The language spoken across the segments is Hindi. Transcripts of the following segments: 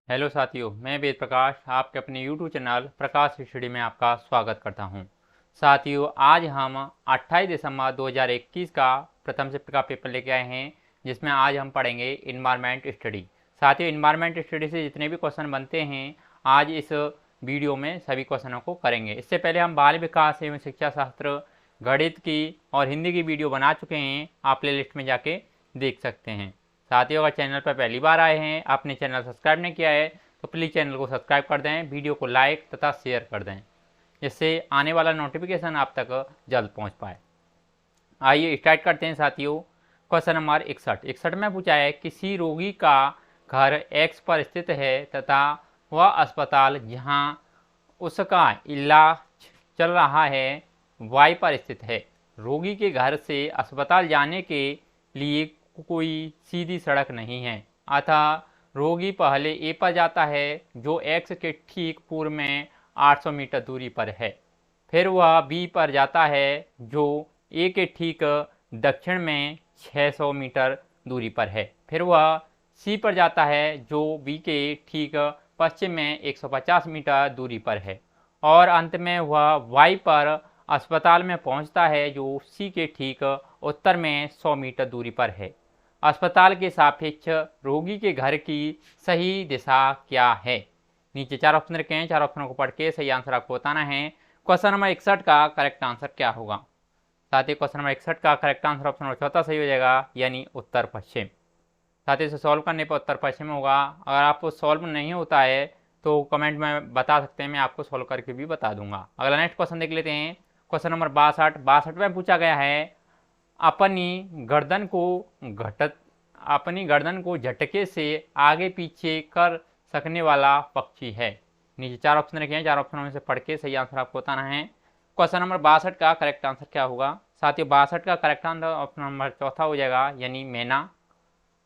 हेलो साथियों, मैं वेद प्रकाश आपके अपने यूट्यूब चैनल प्रकाश स्टडी में आपका स्वागत करता हूं। साथियों, आज हम 28 दिसंबर 2021 का प्रथम शिफ्ट का पेपर लेके आए हैं, जिसमें आज हम पढ़ेंगे इन्वायरमेंट स्टडी। साथियों, इन्वायरमेंट स्टडी से जितने भी क्वेश्चन बनते हैं, आज इस वीडियो में सभी क्वेश्चनों को करेंगे। इससे पहले हम बाल विकास एवं शिक्षा शास्त्र, गणित की और हिंदी की वीडियो बना चुके हैं, आप प्ले लिस्ट में जाके देख सकते हैं। साथियों, अगर चैनल पर पहली बार आए हैं, आपने चैनल सब्सक्राइब नहीं किया है तो प्लीज़ चैनल को सब्सक्राइब कर दें, वीडियो को लाइक तथा शेयर कर दें, जिससे आने वाला नोटिफिकेशन आप तक जल्द पहुंच पाए। आइए स्टार्ट करते हैं साथियों। क्वेश्चन नंबर 61 में पूछा है, किसी रोगी का घर एक्स पर स्थित है तथा वह अस्पताल जहां उसका इलाज चल रहा है वाई पर स्थित है। रोगी के घर से अस्पताल जाने के लिए कोई सीधी सड़क नहीं है, अतः रोगी पहले ए पर जाता है जो एक्स के ठीक पूर्व में 800 मीटर दूरी पर है। फिर वह बी पर जाता है जो ए के ठीक दक्षिण में 600 मीटर दूरी पर है। फिर वह सी पर जाता है जो बी के ठीक पश्चिम में 150 मीटर दूरी पर है। और अंत में वह वाई पर अस्पताल में पहुंचता है जो सी के ठीक उत्तर में 100 मीटर दूरी पर है। अस्पताल के सापेक्ष रोगी के घर की सही दिशा क्या है? नीचे चार ऑप्शन रखे हैं, चार ऑप्शनों को पढ़ के सही आंसर आपको बताना है। क्वेश्चन नंबर 61 का करेक्ट आंसर क्या होगा? साथ ही क्वेश्चन नंबर 61 का करेक्ट आंसर ऑप्शन नंबर चौथा सही हो जाएगा, यानी उत्तर पश्चिम। साथ ही इसे सॉल्व करने पर उत्तर पश्चिम होगा। अगर आपको सॉल्व नहीं होता है तो कमेंट में बता सकते हैं, मैं आपको सॉल्व करके भी बता दूंगा। अगला नेक्स्ट क्वेश्चन देख लेते हैं। क्वेश्चन नंबर 62 में पूछा गया है, अपनी गर्दन को झटके से आगे पीछे कर सकने वाला पक्षी है। नीचे चार ऑप्शन रखे हैं, चार ऑप्शनों में से पढ़ के सही आंसर आपको बताना है। क्वेश्चन नंबर 62 का करेक्ट आंसर क्या होगा? साथियों, 62 का करेक्ट आंसर ऑप्शन नंबर चौथा हो जाएगा, यानी मैना।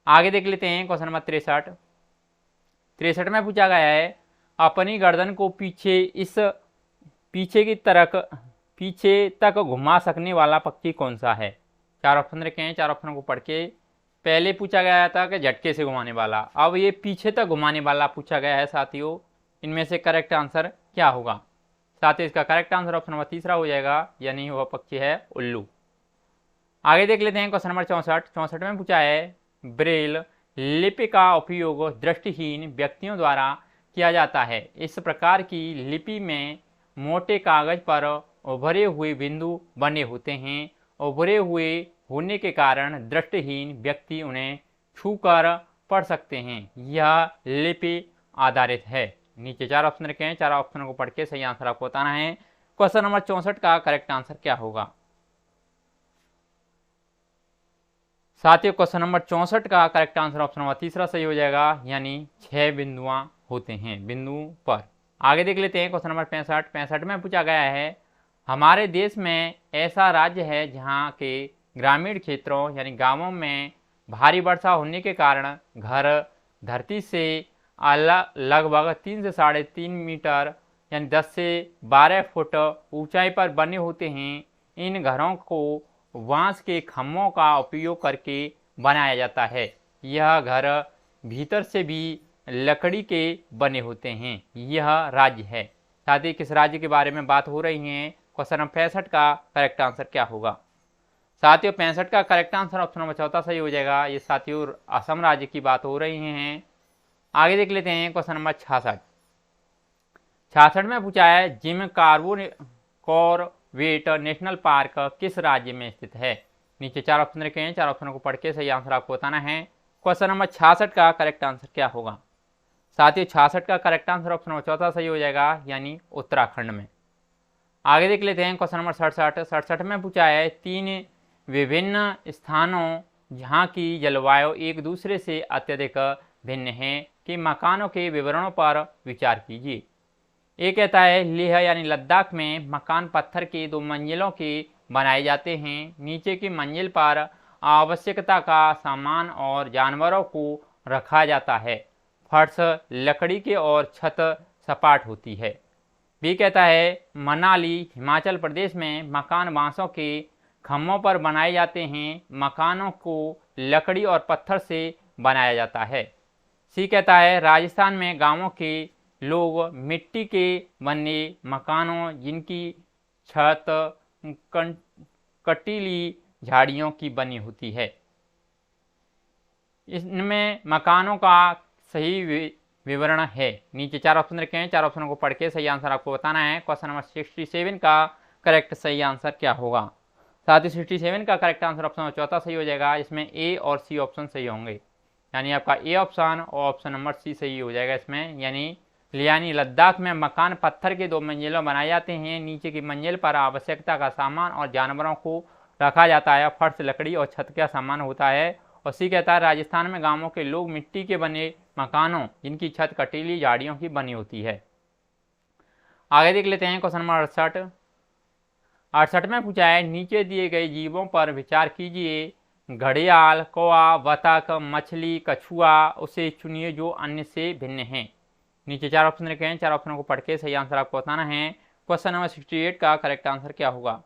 आगे देख लेते हैं क्वेश्चन नंबर 63 में पूछा गया है, अपनी गर्दन को पीछे तक घुमा सकने वाला पक्षी कौन सा है? चार ऑप्शन रखे हैं, चार ऑप्शनों को पढ़ के पहले पूछा गया था कि झटके से घुमाने वाला, अब ये पीछे तक घुमाने वाला पूछा गया है। साथियों, इनमें से करेक्ट आंसर क्या होगा? साथियों, इसका करेक्ट आंसर ऑप्शन नंबर तीसरा हो जाएगा, यानी वह पक्षी है उल्लू। आगे देख लेते हैं क्वेश्चन नंबर 64 में पूछा है, ब्रेल लिपि का उपयोग दृष्टिहीन व्यक्तियों द्वारा किया जाता है। इस प्रकार की लिपि में मोटे कागज पर उभरे हुए बिंदु बने होते हैं। उभरे हुए होने के कारण दृष्टिहीन व्यक्ति उन्हें छूकर पढ़ सकते हैं। यह लिपि आधारित है। नीचे चार ऑप्शन रखे हैं, चार ऑप्शनों को पढ़ के सही आंसर आपको बताना है। क्वेश्चन नंबर 64 का करेक्ट आंसर क्या होगा? साथियों, क्वेश्चन नंबर 64 का करेक्ट आंसर ऑप्शन नंबर तीसरा सही हो जाएगा, यानी 6 बिंदुआं होते हैं बिंदु पर। आगे देख लेते हैं क्वेश्चन नंबर 65 में पूछा गया है, हमारे देश में ऐसा राज्य है जहां के ग्रामीण क्षेत्रों यानी गांवों में भारी वर्षा होने के कारण घर धरती से लगभग 3 से 3.5 मीटर यानी 10 से 12 फुट ऊंचाई पर बने होते हैं। इन घरों को बांस के खम्भों का उपयोग करके बनाया जाता है। यह घर भीतर से भी लकड़ी के बने होते हैं। यह राज्य है। साथ ही किस राज्य के बारे में बात हो रही है? क्वेश्चन नंबर 65 का करेक्ट आंसर क्या होगा? साथियों, 65 का करेक्ट आंसर ऑप्शन नंबर चौथा सही हो जाएगा। ये साथियों असम राज्य की बात हो रही है। आगे देख लेते हैं क्वेश्चन नंबर 66 में पूछा है, जिम कॉर्बेट नेशनल पार्क किस राज्य में स्थित है? नीचे चार ऑप्शन रखे हैं, चार ऑप्शनों को पढ़ के सही आंसर आपको बताना है। क्वेश्चन नंबर 66 का करेक्ट आंसर क्या होगा? साथियों, 66 का करेक्ट आंसर ऑप्शन नंबर चौथा सही हो जाएगा, यानी उत्तराखंड में। आगे देख लेते हैं क्वेश्चन नंबर 67 में पूछा है, 3 विभिन्न स्थानों जहां की जलवायु एक दूसरे से अत्यधिक भिन्न है कि मकानों के विवरणों पर विचार कीजिए। ये कहता है, लेह यानी लद्दाख में मकान पत्थर के 2 मंजिलों के बनाए जाते हैं। नीचे की मंजिल पर आवश्यकता का सामान और जानवरों को रखा जाता है। फर्श लकड़ी के और छत सपाट होती है। भी कहता है, मनाली हिमाचल प्रदेश में मकान बांसों के खम्भों पर बनाए जाते हैं। मकानों को लकड़ी और पत्थर से बनाया जाता है। सी कहता है राजस्थान में गांवों के लोग मिट्टी के बने मकानों जिनकी छत कटीली झाड़ियों की बनी होती है। इसमें मकानों का सही विवरण है। नीचे 4 ऑप्शन रखे हैं, 4 ऑप्शनों को पढ़ के सही आंसर आपको बताना है। क्वेश्चन नंबर 67 का करेक्ट सही आंसर क्या होगा। साथ ही 67 का करेक्ट आंसर ऑप्शन नंबर चौथा सही हो जाएगा, इसमें ए और सी ऑप्शन सही होंगे, यानी आपका ए ऑप्शन और ऑप्शन नंबर सी सही हो जाएगा इसमें। यानी लद्दाख में मकान पत्थर के 2 मंजिलों बनाए जाते हैं। नीचे की मंजिल पर आवश्यकता का सामान और जानवरों को रखा जाता है, फर्श लकड़ी और छत का सामान होता है। और सी कहता है राजस्थान में गांवों के लोग मिट्टी के बने मकानों जिनकी छत कटीली झाड़ियों की बनी होती है। आगे देख लेते हैं क्वेश्चन नंबर 68 में पूछा है नीचे दिए गए जीवों पर विचार कीजिए। घड़ियाल, कौवा, बतख, मछली, कछुआ उसे चुनिए जो अन्य से भिन्न है। नीचे 4 ऑप्शन रखे हैं, 4 ऑप्शनों को पढ़ के सही आंसर आपको बताना है। क्वेश्चन नंबर 68 का करेक्ट आंसर क्या होगा।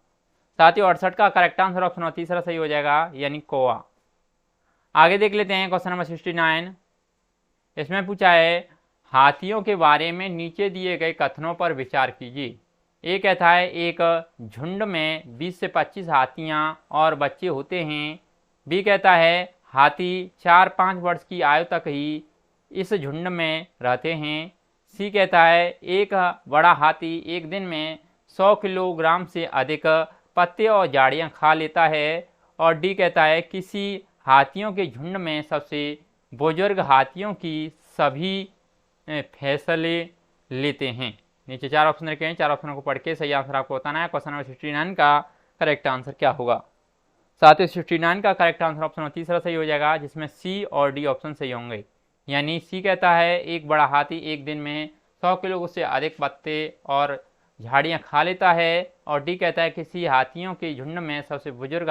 साथ ही 68 का करेक्ट आंसर ऑप्शन तीसरा सही हो जाएगा, यानी कौवा। आगे देख लेते हैं क्वेश्चन नंबर 69। इसमें पूछा है हाथियों के बारे में नीचे दिए गए कथनों पर विचार कीजिए। ए कहता है एक झुंड में 20 से 25 हाथियां और बच्चे होते हैं। बी कहता है हाथी 4-5 वर्ष की आयु तक ही इस झुंड में रहते हैं। सी कहता है एक बड़ा हाथी एक दिन में 100 किलोग्राम से अधिक पत्ते और झाड़ियाँ खा लेता है। और डी कहता है किसी हाथियों के झुंड में सबसे बुजुर्ग हाथियों की सभी फैसले लेते हैं। नीचे 4 ऑप्शन रखे हैं, 4 ऑप्शनों को पढ़ के सही आंसर आपको बताना है। क्वेश्चन नंबर 69 का करेक्ट आंसर क्या होगा। साथ ही 69 का करेक्ट आंसर ऑप्शन तीसरा सही हो जाएगा, जिसमें सी और डी ऑप्शन सही होंगे। यानी सी कहता है एक बड़ा हाथी एक दिन में 100 किलो से अधिक पत्ते और झाड़ियाँ खा लेता है। और डी कहता है किसी हाथियों के झुंड में सबसे बुजुर्ग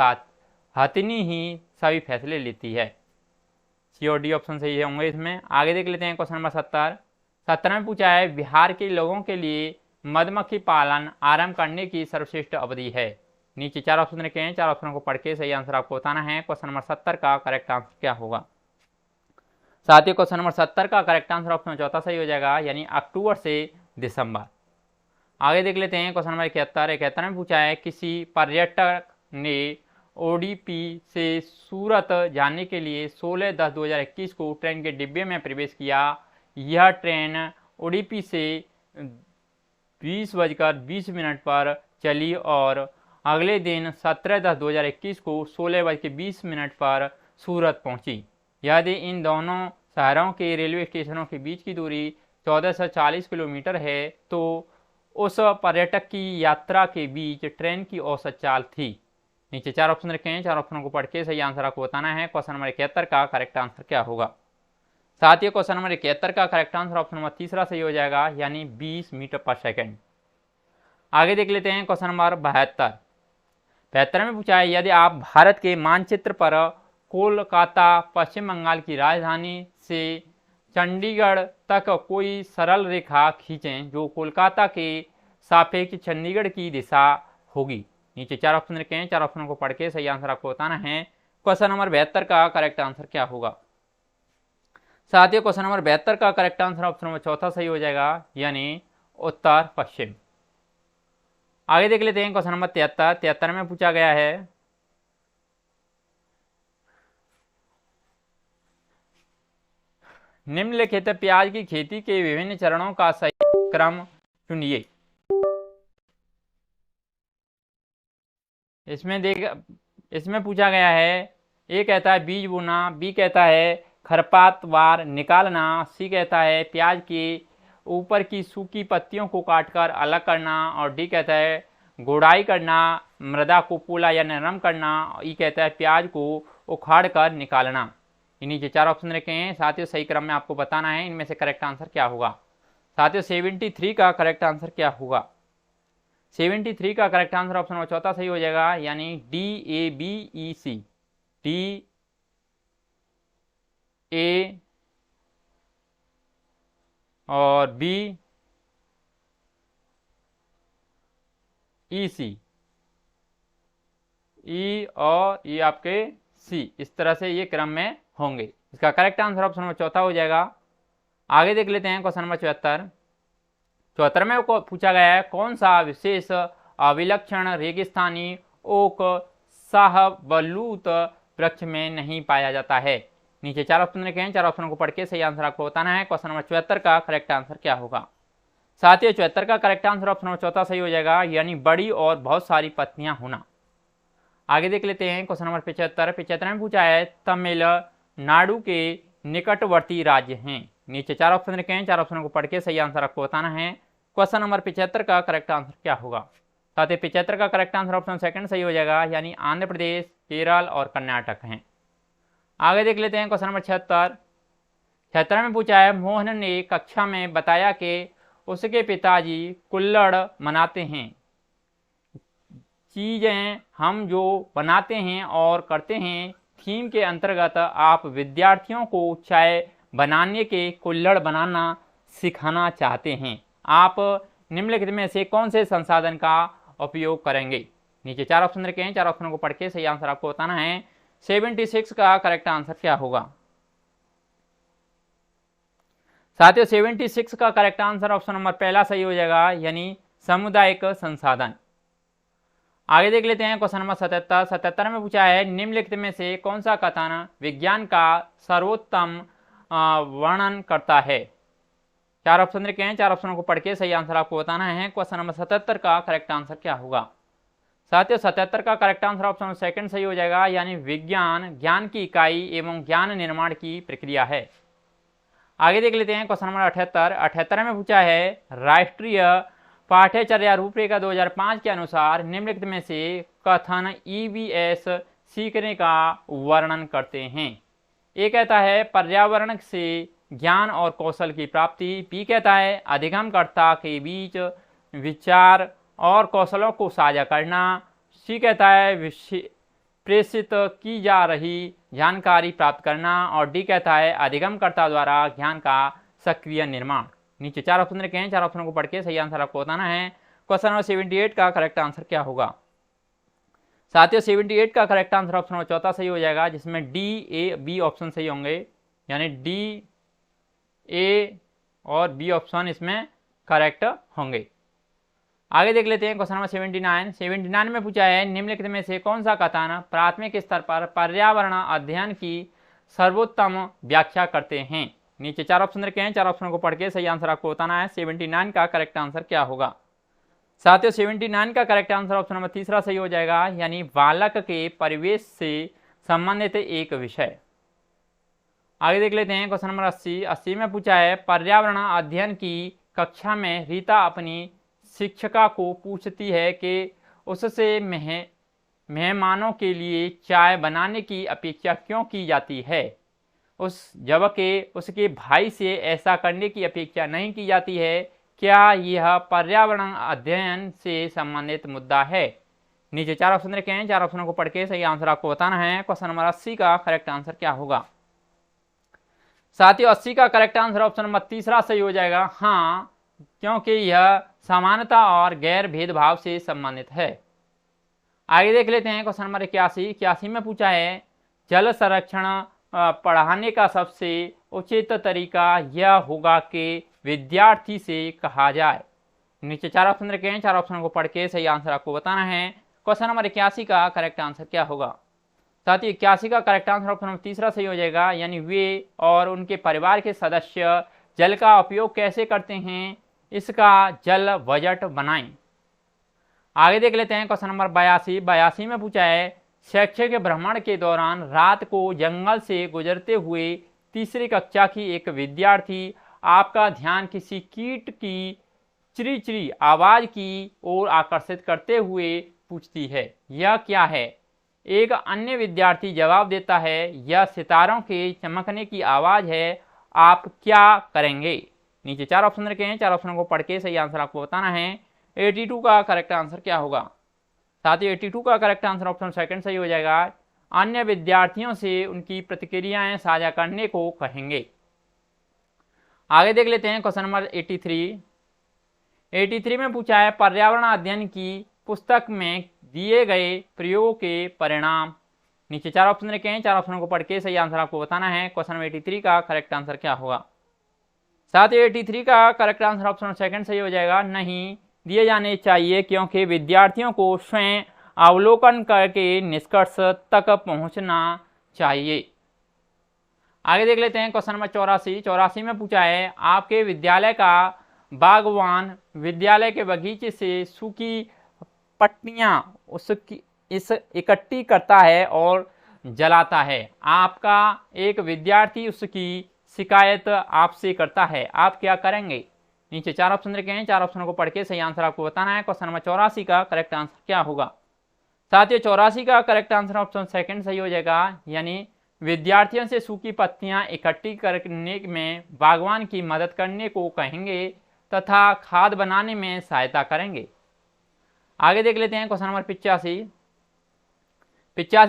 हाथिनी ही सभी फैसले लेती है। सी और डी ऑप्शन सही होंगे इसमें। आगे देख लेते हैं क्वेश्चन नंबर 70 में पूछा है बिहार के लोगों के लिए मधुमक्खी पालन आरंभ करने की सर्वश्रेष्ठ अवधि है। नीचे 4 ऑप्शन रखे हैं, 4 ऑप्शनों को पढ़ के सही आंसर आपको बताना है। क्वेश्चन नंबर 70 का करेक्ट आंसर क्या होगा। साथ ही क्वेश्चन नंबर 70 का करेक्ट आंसर ऑप्शन चौथा सही हो जाएगा, यानी अक्टूबर से दिसंबर। आगे देख लेते हैं क्वेश्चन नंबर 71 में पूछा है किसी पर्यटक ने ओडीपी से सूरत जाने के लिए 16/10/2021 को ट्रेन के डिब्बे में प्रवेश किया। यह ट्रेन ओडीपी से 20:20 पर चली और अगले दिन 17/10/2021 को 16:20 पर सूरत पहुंची। यदि इन दोनों शहरों के रेलवे स्टेशनों के बीच की दूरी 1440 किलोमीटर है तो उस पर्यटक की यात्रा के बीच ट्रेन की औसत चाल थी। नीचे 4 ऑप्शन रखे हैं, 4 ऑप्शनों को पढ़ के सही आंसर आपको बताना है। क्वेश्चन नंबर 71 का करेक्ट आंसर क्या होगा। साथ ही क्वेश्चन नंबर 71 का करेक्ट आंसर ऑप्शन नंबर तीसरा सही हो जाएगा, यानी 20 मीटर पर सेकेंड। आगे देख लेते हैं क्वेश्चन नंबर 72 में पूछा है यदि आप भारत के मानचित्र पर कोलकाता पश्चिम बंगाल की राजधानी से चंडीगढ़ तक कोई सरल रेखा खींचें जो कोलकाता के सापेक्ष चंडीगढ़ की दिशा होगी। नीचे 4 ऑप्शन रखे हैं, 4 ऑप्शनों को पढ़ के सही आंसर आपको बताना है। क्वेश्चन नंबर 72 का करेक्ट आंसर क्या होगा। साथ ही क्वेश्चन नंबर 72 का करेक्ट आंसर ऑप्शन नंबर चौथा सही हो जाएगा, यानी उत्तर पश्चिम। आगे देख लेते हैं क्वेश्चन नंबर 73 में पूछा गया है निम्नलिखित प्याज की खेती के विभिन्न चरणों का सही क्रम चुनिए। इसमें पूछा गया है ए कहता है बीज बोना, बी कहता है खरपतवार निकालना, सी कहता है प्याज के ऊपर की सूखी पत्तियों को काटकर अलग करना, और डी कहता है गुड़ाई करना, मृदा को पोला या नरम करना, ई कहता है प्याज को उखाड़ कर निकालना। नीचे 4 ऑप्शन रखे हैं, साथियों सही क्रम में आपको बताना है इनमें से करेक्ट आंसर क्या होगा। साथियों 73 का करेक्ट आंसर क्या होगा। 73 का करेक्ट आंसर ऑप्शन नंबर चौथा सही हो जाएगा, यानी DABEC, DA और BEC, E और E आपके C, इस तरह से ये क्रम में होंगे। इसका करेक्ट आंसर ऑप्शन नंबर चौथा हो जाएगा, आगे देख लेते हैं क्वेश्चन नंबर 74। 74 में को पूछा गया है कौन सा विशेष अविलक्षण रेगिस्तानी ओक शाहबलूत वृक्ष में नहीं पाया जाता है। नीचे 4 ऑप्शन रखे हैं, 4 ऑप्शनों को पढ़ के सही आंसर आपको बताना है। क्वेश्चन नंबर 74 का करेक्ट आंसर क्या होगा। साथियों 74 का करेक्ट आंसर ऑप्शन नंबर 4 सही हो जाएगा, यानी बड़ी और बहुत सारी पत्नियां होना। आगे देख लेते हैं क्वेश्चन नंबर 75। 75 में पूछा है तमिलनाडु के निकटवर्ती राज्य हैं। नीचे 4 ऑप्शन रखे हैं, 4 ऑप्शनों को पढ़ के सही आंसर आपको बताना है। क्वेश्चन नंबर 75 का करेक्ट आंसर क्या होगा। साथ ही 75 का करेक्ट आंसर ऑप्शन सेकंड सही हो जाएगा, यानी आंध्र प्रदेश, केरल और कर्नाटक हैं। आगे देख लेते हैं क्वेश्चन नंबर 76। 76 में पूछा है मोहन ने कक्षा में बताया कि उसके पिताजी कुल्हड़ बनाते हैं। चीजें हम जो बनाते हैं और करते हैं थीम के अंतर्गत आप विद्यार्थियों को चाय बनाने के कुल्हड़ बनाना सिखाना चाहते हैं। आप निम्नलिखित में से कौन से संसाधन का उपयोग करेंगे। नीचे 4 ऑप्शन रखे हैं, 4 ऑप्शनों को पढ़ के सही आंसर आपको बताना है। 76 का करेक्ट आंसर क्या होगा। साथियों 76 का करेक्ट आंसर ऑप्शन नंबर पहला सही हो जाएगा, यानी सामुदायिक संसाधन। आगे देख लेते हैं क्वेश्चन नंबर 77। 77 में पूछा है निम्नलिखित में से कौन सा कथन विज्ञान का सर्वोत्तम वर्णन करता है। 4 ऑप्शन रखे हैं, 4 ऑप्शनों को पढ़ के सही आंसर आपको बताना है। क्वेश्चन नंबर 77 का करेक्ट आंसर क्या होगा। साथियों 77 का करेक्ट आंसर ऑप्शन सेकंड सही हो जाएगा, यानी विज्ञान ज्ञान की इकाई एवं ज्ञान निर्माण की प्रक्रिया है। आगे देख लेते हैं क्वेश्चन नंबर 78। 78 में पूछा है राष्ट्रीय पाठ्यचर्या रूपरेखा 2005 के अनुसार निम्नलिखित में से कथन ईवीएस सीखने का वर्णन करते हैं। ए कहता है पर्यावरण से ज्ञान और कौशल की प्राप्ति। बी कहता है अधिगमकर्ता के बीच विचार और कौशलों को साझा करना। सी कहता है प्रेषित की जा रही जानकारी प्राप्त करना। और डी कहता है अधिगमकर्ता द्वारा ज्ञान का सक्रिय निर्माण। नीचे 4 ऑप्शन रखे हैं, 4 ऑप्शनों को पढ़ के सही आंसर आपको बताना है। क्वेश्चन नंबर 78 का करेक्ट आंसर क्या होगा। साथियों 78 का करेक्ट आंसर ऑप्शन नंबर 4 सही हो जाएगा, जिसमें डी ए बी ऑप्शन सही होंगे, यानी डी ए और बी ऑप्शन इसमें करेक्ट होंगे। आगे देख लेते हैं क्वेश्चन नंबर 79। 79 में पूछा है निम्नलिखित में से कौन सा कथन प्राथमिक स्तर पर पर्यावरण अध्ययन की सर्वोत्तम व्याख्या करते हैं। नीचे 4 ऑप्शन रखे हैं, 4 ऑप्शनों को पढ़ के सही आंसर आपको बताना है। 79 का करेक्ट आंसर क्या होगा। साथियों 79 का करेक्ट आंसर ऑप्शन नंबर तीसरा सही हो जाएगा, यानी बालक के परिवेश से संबंधित एक विषय। आगे देख लेते हैं क्वेश्चन नंबर 80। 80 में पूछा है पर्यावरण अध्ययन की कक्षा में रीता अपनी शिक्षिका को पूछती है कि उससे मेहमानों के लिए चाय बनाने की अपेक्षा क्यों की जाती है, जबकि उसके भाई से ऐसा करने की अपेक्षा नहीं की जाती है। क्या यह पर्यावरण अध्ययन से संबंधित मुद्दा है। नीचे 4 ऑप्शन रखे हैं, 4 ऑप्शनों को पढ़ के सही आंसर आपको बताना है। क्वेश्चन नंबर 80 का करेक्ट आंसर क्या होगा। साथियों 80 का करेक्ट आंसर ऑप्शन नंबर तीसरा सही हो जाएगा, हाँ, क्योंकि यह समानता और गैर भेदभाव से संबंधित है। आगे देख लेते हैं क्वेश्चन नंबर 81। 81 में पूछा है जल संरक्षण पढ़ाने का सबसे उचित तरीका यह होगा कि विद्यार्थी से कहा जाए। नीचे 4 ऑप्शन रखे हैं, 4 ऑप्शनों को पढ़ के सही आंसर आपको बताना है। क्वेश्चन नंबर 81 का करेक्ट आंसर क्या होगा। साथ ही 81 का करेक्ट आंसर ऑप्शन नंबर तीसरा सही हो जाएगा, यानी वे और उनके परिवार के सदस्य जल का उपयोग कैसे करते हैं, इसका जल बजट बनाएं। आगे देख लेते हैं क्वेश्चन नंबर 82। 82 में पूछा है शैक्षिक भ्रमण के दौरान रात को जंगल से गुजरते हुए तीसरी कक्षा की एक विद्यार्थी आपका ध्यान किसी कीट की चिरी आवाज की ओर आकर्षित करते हुए पूछती है, यह क्या है। एक अन्य विद्यार्थी जवाब देता है यह सितारों के चमकने की आवाज है, आप क्या करेंगे। नीचे 4 ऑप्शन रखे हैं, 4 ऑप्शनों को पढ़ के सही आंसर आपको बताना है। 82 का करेक्ट आंसर क्या होगा। साथ ही 82 का करेक्ट आंसर ऑप्शन सेकंड सही हो जाएगा, अन्य विद्यार्थियों से उनकी प्रतिक्रियाएं साझा करने को कहेंगे। आगे देख लेते हैं क्वेश्चन नंबर 83। 83 में पूछा है पर्यावरण अध्ययन की पुस्तक में दिए गए प्रयोगों के परिणाम। नीचे 4 ऑप्शन रखे हैं, 4 ऑप्शनों को पढ़ के सही आंसर आपको बताना है। क्वेश्चन नंबर 83 का करेक्ट आंसर क्या होगा। साथ ही 83 का करेक्ट आंसर ऑप्शन सेकंड सही हो जाएगा, नहीं दिए जाने चाहिए क्योंकि विद्यार्थियों को स्वयं अवलोकन करके निष्कर्ष तक पहुंचना चाहिए। आगे देख लेते हैं क्वेश्चन नंबर 84 में पूछा है आपके विद्यालय का बागवान विद्यालय के बगीचे से सूखी पत्तियां उसकी इस इकट्ठी करता है और जलाता है। आपका एक विद्यार्थी उसकी शिकायत आपसे करता है, आप क्या करेंगे? नीचे 4 ऑप्शन रखे हैं, 4 ऑप्शनों को पढ़ के सही आंसर आपको बताना है। क्वेश्चन नंबर 84 का करेक्ट आंसर क्या होगा? साथियों 84 का करेक्ट आंसर ऑप्शन सेकंड सही हो जाएगा, यानी विद्यार्थियों से सूखी पत्तियां इकट्ठी करने में बागवान की मदद करने को कहेंगे तथा खाद बनाने में सहायता करेंगे। आगे देख लेते हैं क्वेश्चन नंबर 85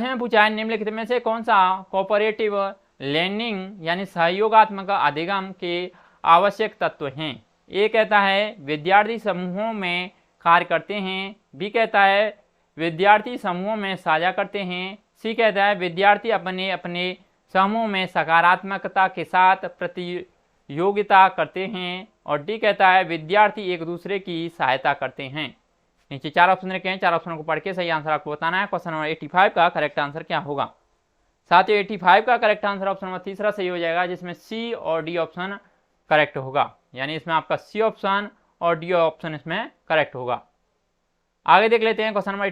में पूछा है निम्नलिखित में से कौन सा कोऑपरेटिव लर्निंग यानी सहयोगात्मक अधिगम के आवश्यक तत्व हैं? ए कहता है विद्यार्थी समूहों में कार्य करते हैं, बी कहता है विद्यार्थी समूहों में साझा करते हैं, सी कहता है विद्यार्थी अपने अपने समूह में सकारात्मकता के साथ प्रतियोगिता करते हैं, और डी कहता है विद्यार्थी एक दूसरे की सहायता करते हैं। नीचे 4 ऑप्शन रखे हैं, 4 ऑप्शनों को पढ़ के सही आंसर आपको बताना है। क्वेश्चन नंबर 85 का करेक्ट आंसर क्या होगा? साथियों 85 का करेक्ट आंसर ऑप्शन नंबर तीसरा सही हो जाएगा, जिसमें सी और डी ऑप्शन करेक्ट होगा, यानी इसमें आपका सी ऑप्शन और डी ऑप्शन इसमें करेक्ट होगा। आगे देख लेते हैं क्वेश्चन नंबर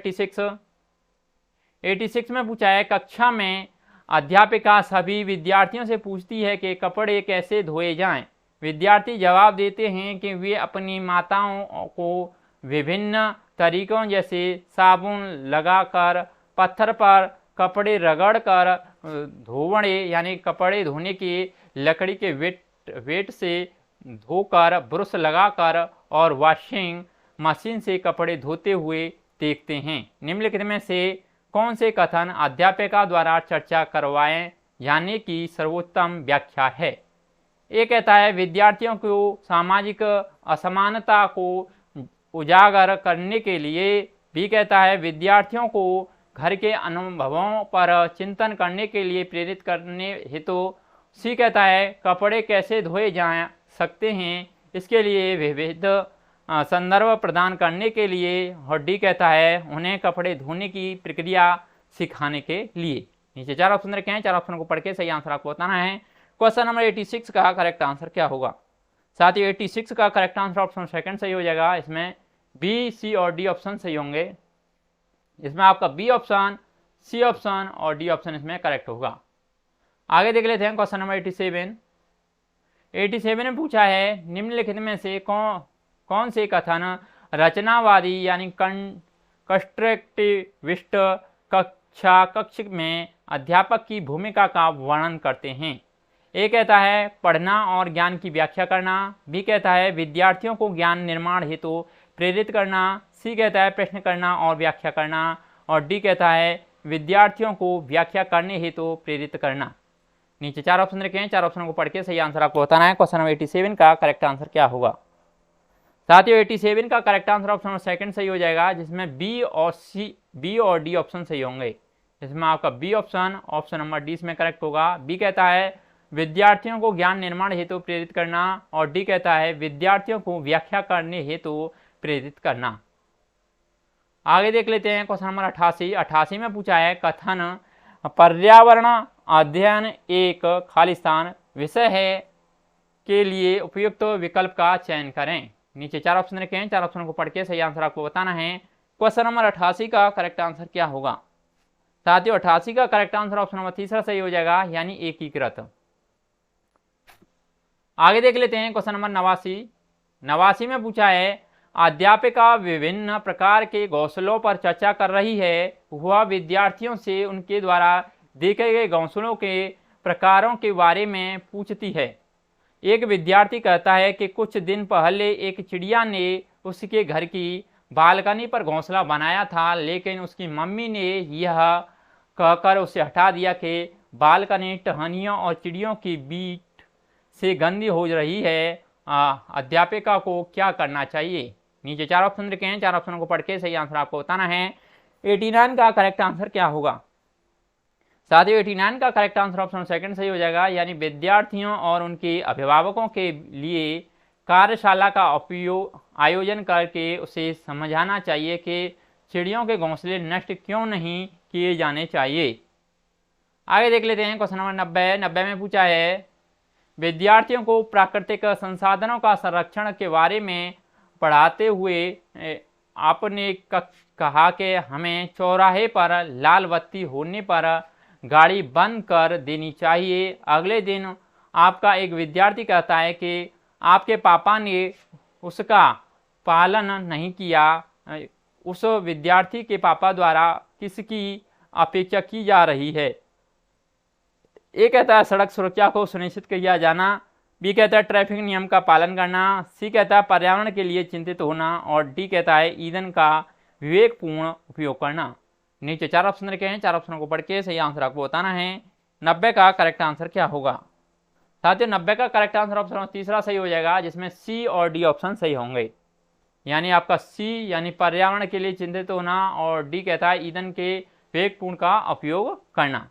86 में पूछा है कक्षा में अध्यापिका सभी विद्यार्थियों से पूछती है कि कपड़े कैसे धोए जाएं। विद्यार्थी जवाब देते हैं कि वे अपनी माताओं को विभिन्न तरीकों जैसे साबुन लगाकर, पत्थर पर कपड़े रगड़कर, धोवड़े यानी कपड़े धोने की लकड़ी के वेट से धोकर, ब्रश लगाकर और वॉशिंग मशीन से कपड़े धोते हुए देखते हैं। निम्नलिखित में से कौन से कथन अध्यापिका द्वारा चर्चा करवाए जाने की सर्वोत्तम व्याख्या है? ए कहता है विद्यार्थियों को सामाजिक असमानता को उजागर करने के लिए, बी कहता है विद्यार्थियों को घर के अनुभवों पर चिंतन करने के लिए प्रेरित करने हेतु, सी कहता है कपड़े कैसे धोए जा सकते हैं इसके लिए विविध संदर्भ प्रदान करने के लिए, और डी कहता है उन्हें कपड़े धोने की प्रक्रिया सिखाने के लिए। नीचे 4 ऑप्शन रखे हैं, 4 ऑप्शन को पढ़ के सही आंसर आपको बताना है। क्वेश्चन नंबर 86 का करेक्ट आंसर क्या होगा? साथ ही 86 का करेक्ट आंसर ऑप्शन सेकंड सही हो जाएगा, इसमें बी, सी और डी ऑप्शन सही होंगे। इसमें आपका बी ऑप्शन, सी ऑप्शन और डी ऑप्शन इसमें करेक्ट होगा। आगे देख लेते हैं क्वेश्चन नंबर 87 में पूछा है निम्नलिखित में से कौन से कथन रचनावादी यानी कंस्ट्रक्टिविस्ट कक्ष में अध्यापक की भूमिका का वर्णन करते हैं? ए कहता है पढ़ना और ज्ञान की व्याख्या करना, बी कहता है विद्यार्थियों को ज्ञान निर्माण हेतु प्रेरित करना, सी कहता है प्रश्न करना और व्याख्या करना, और डी कहता है विद्यार्थियों को व्याख्या करने हेतु प्रेरित करना। नीचे 4 ऑप्शन रखे हैं, 4 ऑप्शनों को पढ़ के सही आंसर आपको बताना है। क्वेश्चन नंबर 87 का करेक्ट आंसर क्या होगा? साथियों 87 का correct answer option number second सही हो जाएगा, जिसमें बी और डी ऑप्शन सही होंगे। इसमें आपका बी ऑप्शन नंबर डी इसमें करेक्ट होगा। बी कहता है विद्यार्थियों को ज्ञान निर्माण हेतु प्रेरित करना, और डी कहता है विद्यार्थियों को व्याख्या करने हेतु प्रेरित करना। आगे देख लेते हैं क्वेश्चन नंबर 88 में पूछा है कथन पर्यावरण अध्ययन एक खालिस्तान विषय है के लिए उपयुक्त विकल्प का चयन करें। नीचे 4 ऑप्शन रखे हैं, 4 ऑप्शनों को पढ़ के सही आंसर आपको बताना है। क्वेश्चन नंबर 88 का करेक्ट आंसर क्या होगा? साथियों 88 का करेक्ट आंसर ऑप्शन नंबर तीसरा सही हो जाएगा, यानी एकीकृत। आगे देख लेते हैं क्वेश्चन नंबर 89 में पूछा है अध्यापिका विभिन्न प्रकार के घोंसलों पर चर्चा कर रही है, वह विद्यार्थियों से उनके द्वारा देखे गए घोंसलों के प्रकारों के बारे में पूछती है। एक विद्यार्थी कहता है कि कुछ दिन पहले एक चिड़िया ने उसके घर की बालकनी पर घोंसला बनाया था, लेकिन उसकी मम्मी ने यह कहकर उसे हटा दिया कि बालकनी टहनियों और चिड़ियों की बीट से गंदी हो रही है, अध्यापिका को क्या करना चाहिए? नीचे 4 ऑप्शन रखे हैं, 4 ऑप्शनों को पढ़ के सही आंसर आपको बताना है। 89 का करेक्ट आंसर क्या होगा? साथियों 89 का करेक्ट आंसर ऑप्शन सेकंड सही हो जाएगा, यानी विद्यार्थियों और उनके अभिभावकों के लिए कार्यशाला का आयोजन करके उसे समझाना चाहिए कि चिड़ियों के घोंसले नष्ट क्यों नहीं किए जाने चाहिए। आगे देख लेते हैं क्वेश्चन नंबर 90 में पूछा है विद्यार्थियों को प्राकृतिक संसाधनों का संरक्षण के बारे में पढ़ाते हुए आपने कहा कि हमें चौराहे पर लाल बत्ती होने पर गाड़ी बंद कर देनी चाहिए। अगले दिन आपका एक विद्यार्थी कहता है कि आपके पापा ने उसका पालन नहीं किया। उस विद्यार्थी के पापा द्वारा किसकी अपेक्षा की जा रही है? ए कहता है सड़क सुरक्षा को सुनिश्चित किया जाना, बी कहता है ट्रैफिक नियम का पालन करना, सी कहता है पर्यावरण के लिए चिंतित होना और डी कहता है ईंधन का विवेकपूर्ण उपयोग करना। नीचे 4 ऑप्शन रखे हैं, 4 ऑप्शनों को पढ़ के सही आंसर आपको बताना है। 90 का करेक्ट आंसर क्या होगा? साथियों 90 का करेक्ट आंसर ऑप्शन तीसरा सही हो जाएगा, जिसमें सी और डी ऑप्शन सही होंगे। यानी आपका सी यानी पर्यावरण के लिए चिंतित होना और डी कहता है ईंधन के विवेकपूर्ण का उपयोग करना।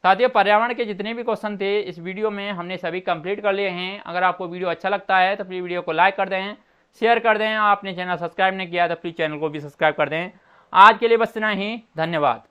साथियों पर्यावरण के जितने भी क्वेश्चन थे इस वीडियो में हमने सभी कंप्लीट कर लिए हैं। अगर आपको वीडियो अच्छा लगता है तो प्लीज़ वीडियो को लाइक कर दें, शेयर कर दें। आपने चैनल सब्सक्राइब नहीं किया तो प्लीज़ चैनल को भी सब्सक्राइब कर दें। आज के लिए बस इतना ही, धन्यवाद।